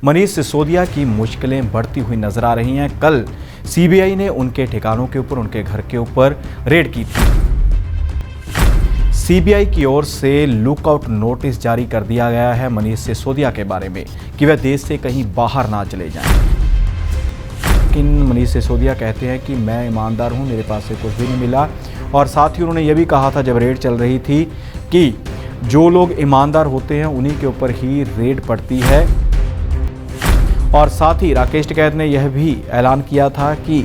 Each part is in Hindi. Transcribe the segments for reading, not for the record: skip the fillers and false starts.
मनीष सिसोदिया की मुश्किलें बढ़ती हुई नजर आ रही हैं। कल सीबीआई ने उनके ठिकानों के ऊपर, उनके घर के ऊपर रेड की थी। सीबीआई की ओर से लुकआउट नोटिस जारी कर दिया गया है मनीष सिसोदिया के बारे में कि वह देश से कहीं बाहर ना चले जाएं। लेकिन मनीष सिसोदिया कहते हैं कि मैं ईमानदार हूं, मेरे पास से कुछ भी नहीं मिला। और साथ ही उन्होंने यह भी कहा था जब रेड चल रही थी कि जो लोग ईमानदार होते हैं उन्हीं के ऊपर ही रेड पड़ती है। और साथ ही राकेश टिकैत ने यह भी ऐलान किया था कि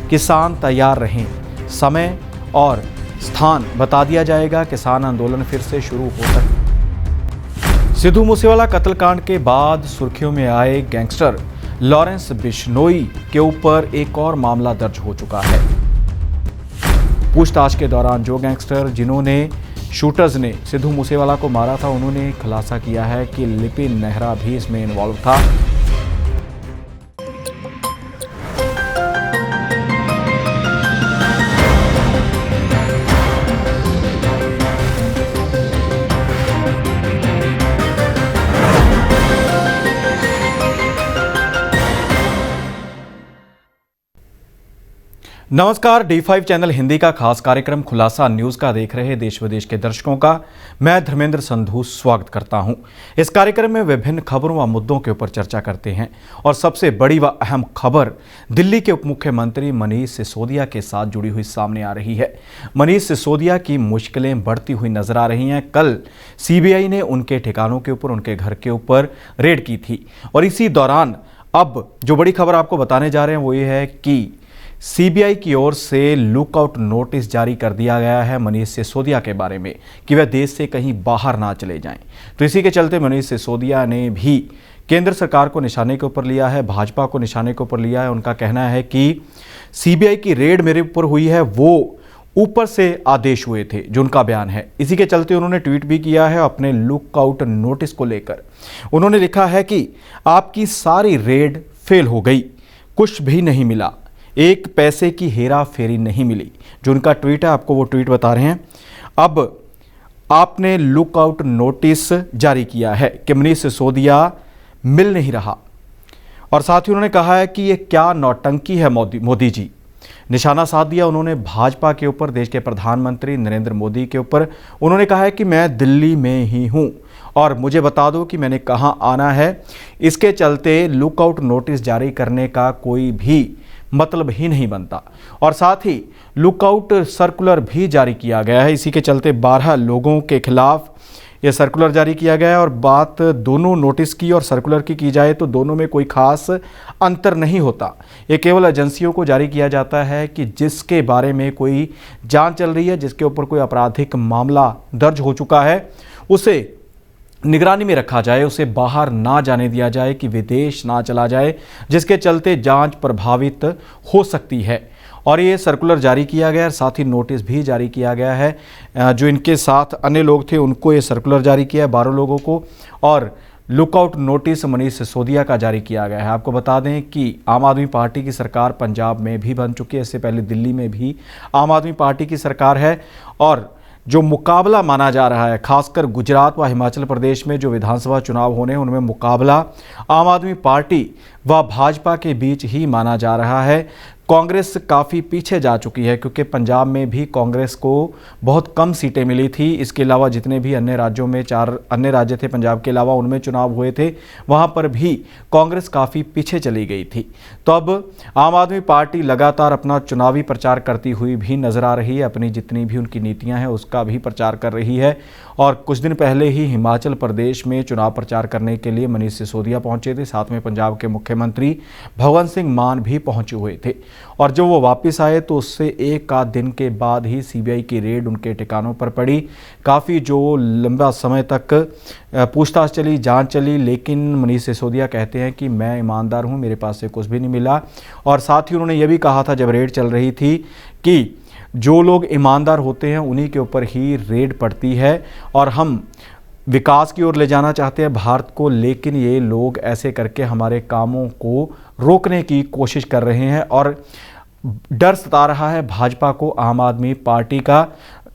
किसान तैयार रहें, समय और स्थान बता दिया जाएगा, किसान आंदोलन फिर से शुरू हो सकता। सिद्धू मूसेवाला कत्लकांड के बाद सुर्खियों में आए गैंगस्टर लॉरेंस बिश्नोई के ऊपर एक और मामला दर्ज हो चुका है। पूछताछ के दौरान जो गैंगस्टर जिन्होंने शूटर्स ने सिद्धू मूसेवाला को मारा था, उन्होंने खुलासा किया है कि लिपिन नेहरा भी इसमें इन्वॉल्व था। नमस्कार, D5 चैनल हिंदी का खास कार्यक्रम खुलासा न्यूज का देख रहे देश विदेश के दर्शकों का मैं धर्मेंद्र संधू स्वागत करता हूं। इस कार्यक्रम में विभिन्न खबरों व मुद्दों के ऊपर चर्चा करते हैं और सबसे बड़ी व अहम खबर दिल्ली के उप मुख्यमंत्री मनीष सिसोदिया के साथ जुड़ी हुई सामने आ रही है। मनीष सिसोदिया की मुश्किलें बढ़ती हुई नजर आ रही हैं। कल सीबीआई ने उनके ठिकानों के ऊपर, उनके घर के ऊपर रेड की थी और इसी दौरान अब जो बड़ी खबर आपको बताने जा रहे हैं वो ये है कि सीबीआई की ओर से लुकआउट नोटिस जारी कर दिया गया है मनीष सिसोदिया के बारे में कि वह देश से कहीं बाहर ना चले जाएं। तो इसी के चलते मनीष सिसोदिया ने भी केंद्र सरकार को निशाने के ऊपर लिया है, भाजपा को निशाने के ऊपर लिया है। उनका कहना है कि सीबीआई की रेड मेरे ऊपर हुई है, वो ऊपर से आदेश हुए थे, जो उनका बयान है। इसी के चलते उन्होंने ट्वीट भी किया है अपने लुकआउट नोटिस को लेकर। उन्होंने लिखा है कि आपकी सारी रेड फेल हो गई, कुछ भी नहीं मिला, एक पैसे की हेरा फेरी नहीं मिली। जो उनका ट्वीट है, आपको वो ट्वीट बता रहे हैं। अब आपने लुकआउट नोटिस जारी किया है कि मनीष सिसोदिया मिल नहीं रहा। और साथ ही उन्होंने कहा है कि ये क्या नौटंकी है मोदी जी। निशाना साध दिया उन्होंने भाजपा के ऊपर, देश के प्रधानमंत्री नरेंद्र मोदी के ऊपर। उन्होंने कहा है कि मैं दिल्ली में ही हूं और मुझे बता दो कि मैंने कहां आना है। इसके चलते लुकआउट नोटिस जारी करने का कोई भी मतलब ही नहीं बनता। और साथ ही लुकआउट सर्कुलर भी जारी किया गया है। इसी के चलते 12 लोगों के खिलाफ यह सर्कुलर जारी किया गया है। और बात दोनों नोटिस की और सर्कुलर की जाए तो दोनों में कोई खास अंतर नहीं होता। ये केवल एजेंसियों को जारी किया जाता है कि जिसके बारे में कोई जांच चल रही है, जिसके ऊपर कोई आपराधिक मामला दर्ज हो चुका है, उसे निगरानी में रखा जाए, उसे बाहर ना जाने दिया जाए, कि विदेश ना चला जाए, जिसके चलते जांच प्रभावित हो सकती है। और ये सर्कुलर जारी किया गया है, साथ ही नोटिस भी जारी किया गया है। जो इनके साथ अन्य लोग थे उनको ये सर्कुलर जारी किया है, 12 लोगों को। और लुकआउट नोटिस मनीष सिसोदिया का जारी किया गया है। आपको बता दें कि आम आदमी पार्टी की सरकार पंजाब में भी बन चुकी है। इससे पहले दिल्ली में भी आम आदमी पार्टी की सरकार है। और जो मुकाबला माना जा रहा है, खासकर गुजरात व हिमाचल प्रदेश में जो विधानसभा चुनाव होने हैं, उनमें मुकाबला आम आदमी पार्टी व भाजपा के बीच ही माना जा रहा है। कांग्रेस काफ़ी पीछे जा चुकी है क्योंकि पंजाब में भी कांग्रेस को बहुत कम सीटें मिली थी। इसके अलावा जितने भी अन्य राज्यों में 4 अन्य राज्य थे पंजाब के अलावा, उनमें चुनाव हुए थे, वहां पर भी कांग्रेस काफ़ी पीछे चली गई थी। तो अब आम आदमी पार्टी लगातार अपना चुनावी प्रचार करती हुई भी नजर आ रही है। अपनी जितनी भी उनकी नीतियां हैं उसका भी प्रचार कर रही है। और कुछ दिन पहले ही हिमाचल प्रदेश में चुनाव प्रचार करने के लिए मनीष सिसोदिया पहुंचे थे। साथ में पंजाब के मुख्यमंत्री भगवंत सिंह मान भी पहुंचे हुए थे। और जब वो वापस आए तो उससे एक आध दिन के बाद ही सीबीआई की रेड उनके ठिकानों पर पड़ी। काफ़ी जो लंबा समय तक पूछताछ चली, जांच चली, लेकिन मनीष सिसोदिया कहते हैं कि मैं ईमानदार हूं, मेरे पास से कुछ भी नहीं मिला। और साथ ही उन्होंने ये भी कहा था जब रेड चल रही थी कि जो लोग ईमानदार होते हैं उन्हीं के ऊपर ही रेड पड़ती है और हम विकास की ओर ले जाना चाहते हैं भारत को, लेकिन ये लोग ऐसे करके हमारे कामों को रोकने की कोशिश कर रहे हैं। और डर सता रहा है भाजपा को। आम आदमी पार्टी का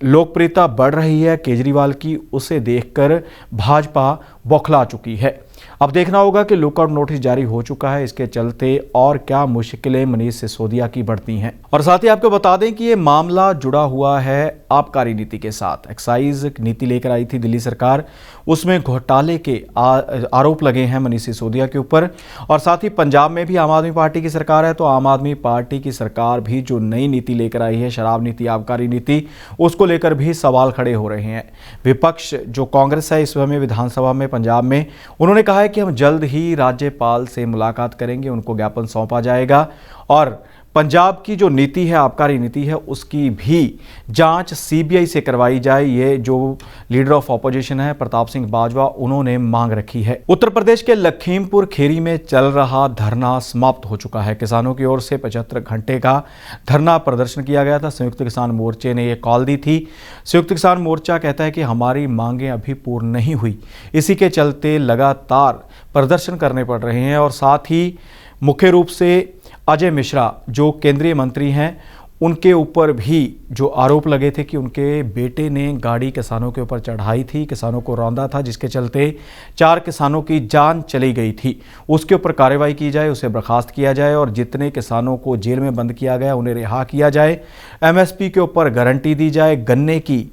लोकप्रियता बढ़ रही है केजरीवाल की, उसे देखकर भाजपा बौखला चुकी है। अब देखना होगा कि लुकआउट नोटिस जारी हो चुका है, इसके चलते और क्या मुश्किलें मनीष सिसोदिया की बढ़ती हैं। और साथ ही आपको बता दें कि ये मामला जुड़ा हुआ है आबकारी नीति के साथ। एक्साइज नीति लेकर आई थी दिल्ली सरकार, उसमें घोटाले के आरोप लगे हैं मनीष सिसोदिया के ऊपर। और साथ ही पंजाब में भी आम आदमी पार्टी की सरकार है, तो आम आदमी पार्टी की सरकार भी जो नई नीति लेकर आई है, शराब नीति, आबकारी नीति, उसको लेकर भी सवाल खड़े हो रहे हैं। विपक्ष जो कांग्रेस है इस समय विधानसभा में पंजाब में, उन्होंने कहा है कि हम जल्द ही राज्यपाल से मुलाकात करेंगे, उनको ज्ञापन सौंपा जाएगा और पंजाब की जो नीति है, आबकारी नीति है, उसकी भी जांच सीबीआई से करवाई जाए। ये जो लीडर ऑफ ऑपोजिशन है प्रताप सिंह बाजवा, उन्होंने मांग रखी है। उत्तर प्रदेश के लखीमपुर खीरी में चल रहा धरना समाप्त हो चुका है। किसानों की ओर से 75 घंटे का धरना प्रदर्शन किया गया था। संयुक्त किसान मोर्चे ने ये कॉल दी थी। संयुक्त किसान मोर्चा कहता है कि हमारी मांगें अभी पूर्ण नहीं हुई, इसी के चलते लगातार प्रदर्शन करने पड़ रहे हैं। और साथ ही मुख्य रूप से अजय मिश्रा जो केंद्रीय मंत्री हैं, उनके ऊपर भी जो आरोप लगे थे कि उनके बेटे ने गाड़ी किसानों के ऊपर चढ़ाई थी, किसानों को रौंदा था, जिसके चलते 4 किसानों की जान चली गई थी। उसके ऊपर कार्रवाई की जाए, उसे बर्खास्त किया जाए और जितने किसानों को जेल में बंद किया गया उन्हें रिहा किया जाए। एमएसपी के ऊपर गारंटी दी जाए। गन्ने की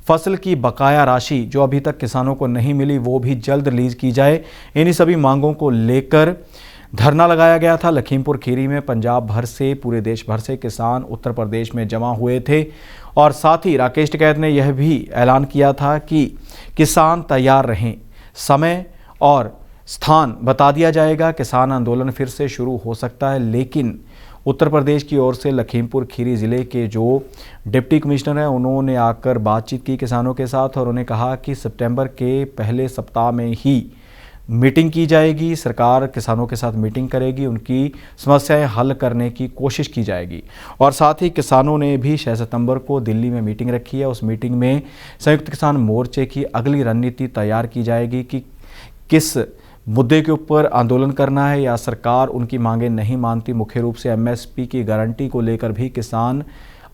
फसल की बकाया राशि जो अभी तक किसानों को नहीं मिली वो भी जल्द रिलीज की जाए। इन्हीं सभी मांगों को लेकर धरना लगाया गया था। लखीमपुर खीरी में पंजाब भर से, पूरे देश भर से किसान उत्तर प्रदेश में जमा हुए थे। और साथ ही राकेश टिकैत ने यह भी ऐलान किया था कि किसान तैयार रहें, समय और स्थान बता दिया जाएगा, किसान आंदोलन फिर से शुरू हो सकता है। लेकिन उत्तर प्रदेश की ओर से लखीमपुर खीरी ज़िले के जो डिप्टी कमिश्नर हैं, उन्होंने आकर बातचीत की किसानों के साथ और उन्हें कहा कि सितंबर के पहले सप्ताह में ही मीटिंग की जाएगी, सरकार किसानों के साथ मीटिंग करेगी, उनकी समस्याएं हल करने की कोशिश की जाएगी। और साथ ही किसानों ने भी 6 सितंबर को दिल्ली में मीटिंग रखी है। उस मीटिंग में संयुक्त किसान मोर्चे की अगली रणनीति तैयार की जाएगी कि किस मुद्दे के ऊपर आंदोलन करना है या सरकार उनकी मांगें नहीं मानती। मुख्य रूप से एमएसपी की गारंटी को लेकर भी किसान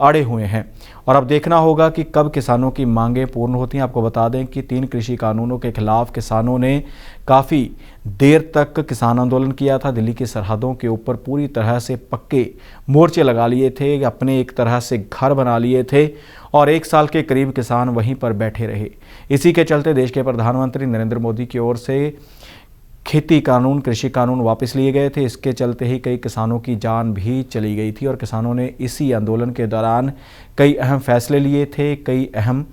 अड़े हुए हैं और अब देखना होगा कि कब किसानों की मांगें पूर्ण होती हैं। आपको बता दें कि 3 कृषि कानूनों के खिलाफ किसानों ने काफ़ी देर तक किसान आंदोलन किया था। दिल्ली की सरहदों के ऊपर पूरी तरह से पक्के मोर्चे लगा लिए थे, अपने एक तरह से घर बना लिए थे और 1 साल के करीब किसान वहीं पर बैठे रहे। इसी के चलते देश के प्रधानमंत्री नरेंद्र मोदी की ओर से खेती कानून, कृषि कानून वापस लिए गए थे। इसके चलते ही कई किसानों की जान भी चली गई थी और किसानों ने इसी आंदोलन के दौरान कई अहम फैसले लिए थे, कई अहम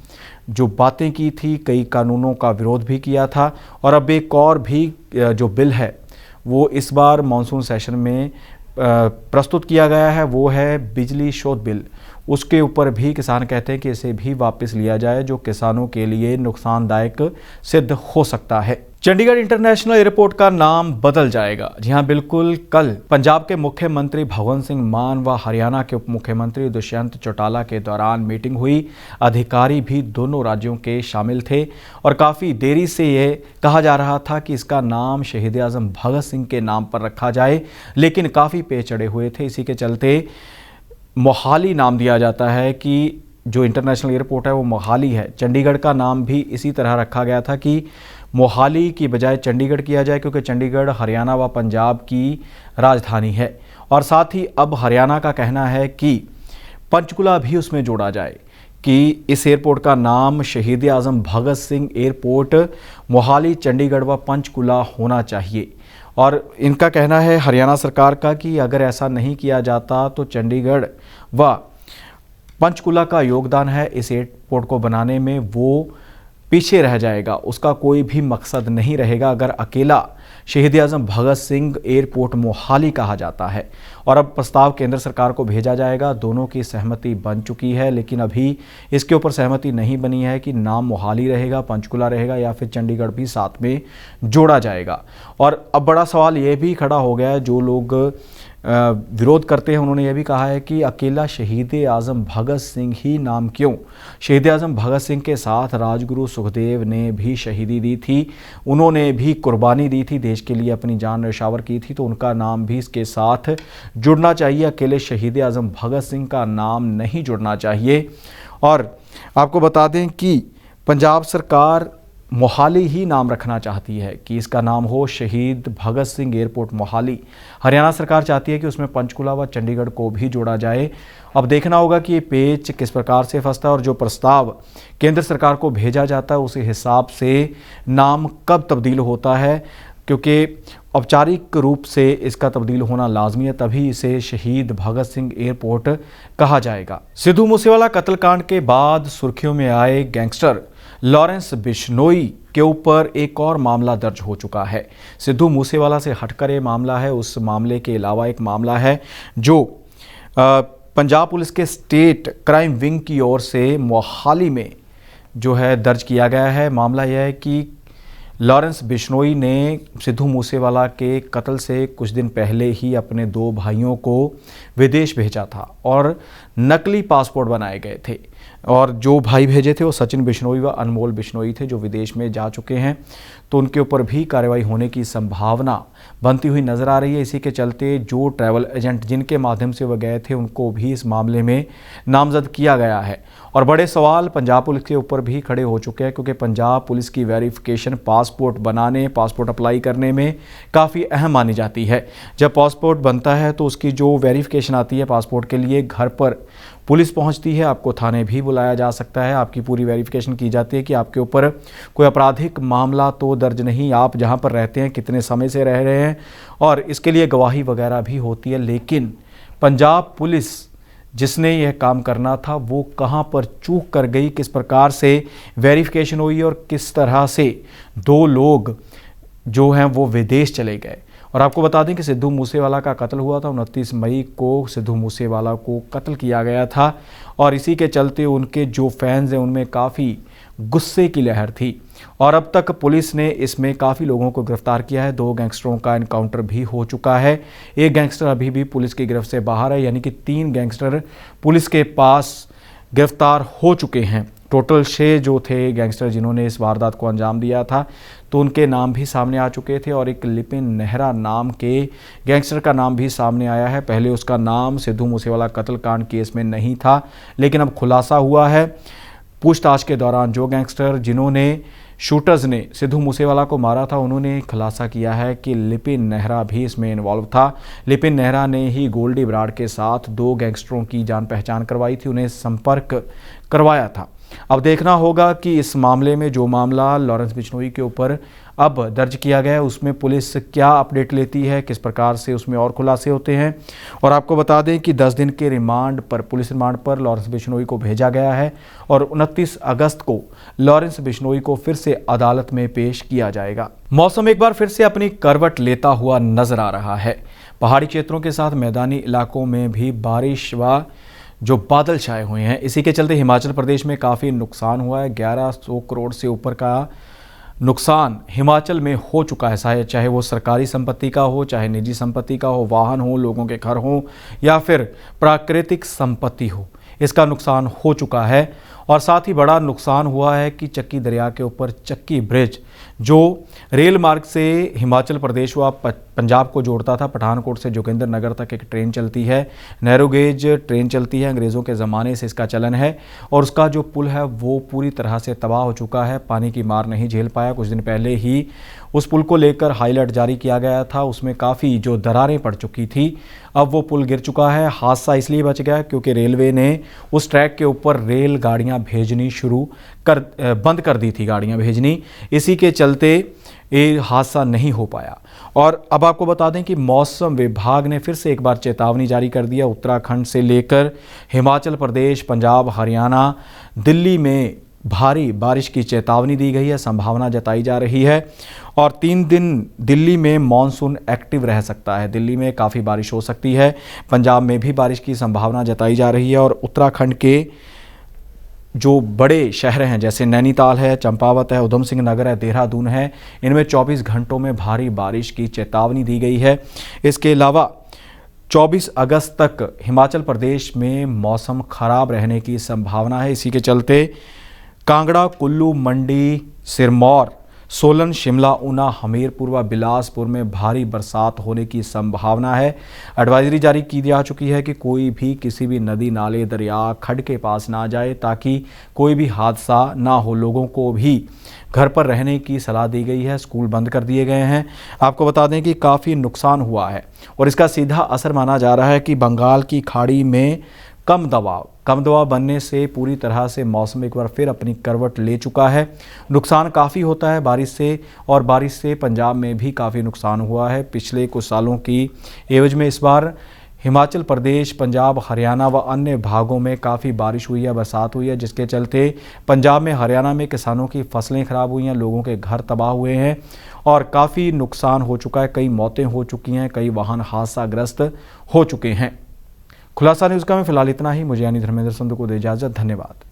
जो बातें की थी, कई कानूनों का विरोध भी किया था। और अब एक और भी जो बिल है वो इस बार मानसून सेशन में प्रस्तुत किया गया है, वो है बिजली शोध बिल। उसके ऊपर भी किसान कहते हैं कि इसे भी वापस लिया जाए, जो किसानों के लिए नुकसानदायक सिद्ध हो सकता है। चंडीगढ़ इंटरनेशनल एयरपोर्ट का नाम बदल जाएगा। जी हां, बिल्कुल। कल पंजाब के मुख्यमंत्री भगवंत सिंह मान व हरियाणा के उप मुख्यमंत्री दुष्यंत चौटाला के दौरान मीटिंग हुई। अधिकारी भी दोनों राज्यों के शामिल थे और काफ़ी देरी से ये कहा जा रहा था कि इसका नाम शहीद आज़म भगत सिंह के नाम पर रखा जाए, लेकिन काफ़ी पेच चढ़े हुए थे। इसी के चलते मोहाली नाम दिया जाता है कि जो इंटरनेशनल एयरपोर्ट है वो मोहाली है। चंडीगढ़ का नाम भी इसी तरह रखा गया था कि मोहाली की बजाय चंडीगढ़ किया जाए, क्योंकि चंडीगढ़ हरियाणा व पंजाब की राजधानी है। और साथ ही अब हरियाणा का कहना है कि पंचकुला भी उसमें जोड़ा जाए, कि इस एयरपोर्ट का नाम शहीद आज़म भगत सिंह एयरपोर्ट मोहाली, चंडीगढ़ व पंचकुला होना चाहिए। और इनका कहना है हरियाणा सरकार का कि अगर ऐसा नहीं किया जाता तो चंडीगढ़ व पंचकुला का योगदान है इस एयरपोर्ट को बनाने में, वो पीछे रह जाएगा, उसका कोई भी मकसद नहीं रहेगा अगर अकेला शहीद आज़म भगत सिंह एयरपोर्ट मोहाली कहा जाता है। और अब प्रस्ताव केंद्र सरकार को भेजा जाएगा। दोनों की सहमति बन चुकी है, लेकिन अभी इसके ऊपर सहमति नहीं बनी है कि नाम मोहाली रहेगा, पंचकुला रहेगा या फिर चंडीगढ़ भी साथ में जोड़ा जाएगा। और अब बड़ा सवाल ये भी खड़ा हो गया है, जो लोग विरोध करते हैं उन्होंने यह भी कहा है कि अकेला शहीद आज़म भगत सिंह ही नाम क्यों? शहीद आज़म भगत सिंह के साथ राजगुरु सुखदेव ने भी शहीदी दी थी, उन्होंने भी कुर्बानी दी थी, देश के लिए अपनी जान न्यौछावर की थी, तो उनका नाम भी इसके साथ जुड़ना चाहिए। अकेले शहीद आज़म भगत सिंह का नाम नहीं जुड़ना चाहिए। और आपको बता दें कि पंजाब सरकार मोहाली ही नाम रखना चाहती है कि इसका नाम हो शहीद भगत सिंह एयरपोर्ट मोहाली। हरियाणा सरकार चाहती है कि उसमें पंचकुला व चंडीगढ़ को भी जोड़ा जाए। अब देखना होगा कि ये पेच किस प्रकार से फंसता है और जो प्रस्ताव केंद्र सरकार को भेजा जाता है उसी हिसाब से नाम कब तब्दील होता है, क्योंकि औपचारिक रूप से इसका तब्दील होना लाजमी है, तभी इसे शहीद भगत सिंह एयरपोर्ट कहा जाएगा। सिद्धू मूसेवाला कत्लकांड के बाद सुर्खियों में आए गैंगस्टर लॉरेंस बिश्नोई के ऊपर एक और मामला दर्ज हो चुका है। सिद्धू मूसेवाला से हटकर ये मामला है, उस मामले के अलावा एक मामला है जो पंजाब पुलिस के स्टेट क्राइम विंग की ओर से मोहाली में जो है दर्ज किया गया है। मामला यह है कि लॉरेंस बिश्नोई ने सिद्धू मूसेवाला के कत्ल से कुछ दिन पहले ही अपने 2 भाइयों को विदेश भेजा था और नकली पासपोर्ट बनाए गए थे, और जो भाई भेजे थे वो सचिन बिश्नोई व अनमोल बिश्नोई थे जो विदेश में जा चुके हैं, तो उनके ऊपर भी कार्रवाई होने की संभावना बनती हुई नज़र आ रही है। इसी के चलते जो ट्रैवल एजेंट जिनके माध्यम से वह गए थे उनको भी इस मामले में नामजद किया गया है। और बड़े सवाल पंजाब पुलिस के ऊपर भी खड़े हो चुके हैं, क्योंकि पंजाब पुलिस की वेरिफिकेशन पासपोर्ट बनाने, पासपोर्ट अप्लाई करने में काफ़ी अहम मानी जाती है। जब पासपोर्ट बनता है तो उसकी जो वेरिफिकेशन आती है पासपोर्ट के लिए, घर पर पुलिस पहुंचती है, आपको थाने भी बुलाया जा सकता है, आपकी पूरी वेरिफिकेशन की जाती है कि आपके ऊपर कोई आपराधिक मामला तो दर्ज नहीं, आप जहां पर रहते हैं कितने समय से रह रहे हैं, और इसके लिए गवाही वगैरह भी होती है। लेकिन पंजाब पुलिस जिसने यह काम करना था वो कहां पर चूक कर गई, किस प्रकार से वेरिफिकेशन हुई और किस तरह से 2 लोग जो हैं वो विदेश चले गए। और आपको बता दें कि सिद्धू मूसेवाला का कत्ल हुआ था 29 मई को सिद्धू मूसेवाला को कत्ल किया गया था, और इसी के चलते उनके जो फैंस हैं उनमें काफ़ी गुस्से की लहर थी। और अब तक पुलिस ने इसमें काफ़ी लोगों को गिरफ्तार किया है। 2 गैंगस्टरों का एनकाउंटर भी हो चुका है। एक गैंगस्टर अभी भी पुलिस की गिरफ्त से बाहर है, यानी कि 3 गैंगस्टर पुलिस के पास गिरफ्तार हो चुके हैं। टोटल 6 जो थे गैंगस्टर जिन्होंने इस वारदात को अंजाम दिया था, तो उनके नाम भी सामने आ चुके थे, और एक लिपिन नेहरा नाम के गैंगस्टर का नाम भी सामने आया है। पहले उसका नाम सिद्धू मूसेवाला कत्लकांड केस में नहीं था, लेकिन अब खुलासा हुआ है। पूछताछ के दौरान जो गैंगस्टर जिन्होंने शूटर्स ने सिद्धू मूसेवाला को मारा था उन्होंने खुलासा किया है कि लिपिन नेहरा भी इसमें इन्वॉल्व था। लिपिन नेहरा ने ही गोल्डी बराड़ के साथ 2 गैंगस्टरों की जान पहचान करवाई थी, उन्हें संपर्क करवाया था। अब देखना होगा कि इस मामले में जो मामला लॉरेंस बिश्नोई के ऊपर अब दर्ज किया गया है उसमें पुलिस क्या अपडेट लेती है, किस प्रकार से उसमें और खुलासे होते हैं। और आपको बता दें कि 10 दिन के रिमांड पर, पुलिस रिमांड पर लॉरेंस बिश्नोई को भेजा गया है, और 29 अगस्त को लॉरेंस बिश्नोई को फिर से अदालत में पेश किया जाएगा। मौसम एक बार फिर से अपनी करवट लेता हुआ नजर आ रहा है। पहाड़ी क्षेत्रों के साथ मैदानी इलाकों में भी बारिश व जो बादल छाए हुए हैं, इसी के चलते हिमाचल प्रदेश में काफ़ी नुकसान हुआ है। 1100 करोड़ से ऊपर का नुकसान हिमाचल में हो चुका है, चाहे वो सरकारी संपत्ति का हो, चाहे निजी संपत्ति का हो, वाहन हो, लोगों के घर हो, या फिर प्राकृतिक संपत्ति हो, इसका नुकसान हो चुका है। और साथ ही बड़ा नुकसान हुआ है कि चक्की दरिया के ऊपर चक्की ब्रिज जो रेल मार्ग से हिमाचल प्रदेश व पंजाब को जोड़ता था, पठानकोट से जोगिंद्रनगर तक एक ट्रेन चलती है, नैरो गेज ट्रेन चलती है, अंग्रेज़ों के ज़माने से इसका चलन है, और उसका जो पुल है वो पूरी तरह से तबाह हो चुका है, पानी की मार नहीं झेल पाया। कुछ दिन पहले ही उस पुल को लेकर हाई अलर्ट जारी किया गया था, उसमें काफ़ी जो दरारें पड़ चुकी थी, अब वो पुल गिर चुका है। हादसा इसलिए बच गया क्योंकि रेलवे ने उस ट्रैक के ऊपर रेल गाड़ियाँ भेजनी बंद कर दी थी, गाड़ियाँ भेजनी, इसी के चलते ये हादसा नहीं हो पाया। और अब आपको बता दें कि मौसम विभाग ने फिर से एक बार चेतावनी जारी कर दिया। उत्तराखंड से लेकर हिमाचल प्रदेश, पंजाब, हरियाणा, दिल्ली में भारी बारिश की चेतावनी दी गई है, संभावना जताई जा रही है। और 3 दिन दिल्ली में मॉनसून एक्टिव रह सकता है, दिल्ली में काफ़ी बारिश हो सकती है, पंजाब में भी बारिश की संभावना जताई जा रही है। और उत्तराखंड के जो बड़े शहर हैं जैसे नैनीताल है, चंपावत है, उधम सिंह नगर है, देहरादून है, इनमें 24 घंटों में भारी बारिश की चेतावनी दी गई है। इसके अलावा 24 अगस्त तक हिमाचल प्रदेश में मौसम खराब रहने की संभावना है। इसी के चलते कांगड़ा, कुल्लू, मंडी, सिरमौर, सोलन, शिमला, ऊना, हमीरपुर व बिलासपुर में भारी बरसात होने की संभावना है। एडवाइजरी जारी की जा चुकी है कि कोई भी किसी भी नदी, नाले, दरिया, खड्ड के पास ना जाए ताकि कोई भी हादसा ना हो। लोगों को भी घर पर रहने की सलाह दी गई है। स्कूल बंद कर दिए गए हैं। आपको बता दें कि काफ़ी नुकसान हुआ है और इसका सीधा असर माना जा रहा है कि बंगाल की खाड़ी में कम दबाव बनने से पूरी तरह से मौसम एक बार फिर अपनी करवट ले चुका है। नुकसान काफ़ी होता है बारिश से पंजाब में भी काफ़ी नुकसान हुआ है। पिछले कुछ सालों की एवज में इस बार हिमाचल प्रदेश, पंजाब, हरियाणा व अन्य भागों में काफ़ी बारिश हुई है, बरसात हुई है, जिसके चलते पंजाब में, हरियाणा में किसानों की फसलें खराब हुई हैं, लोगों के घर तबाह हुए हैं और काफ़ी नुकसान हो चुका है। कई मौतें हो चुकी हैं, कई वाहन हादसाग्रस्त हो चुके हैं। खुलासा न्यूज़ का में फिलहाल इतना ही। मुझे यानी धर्मेंद्र संधू को दे इजाज़त। धन्यवाद।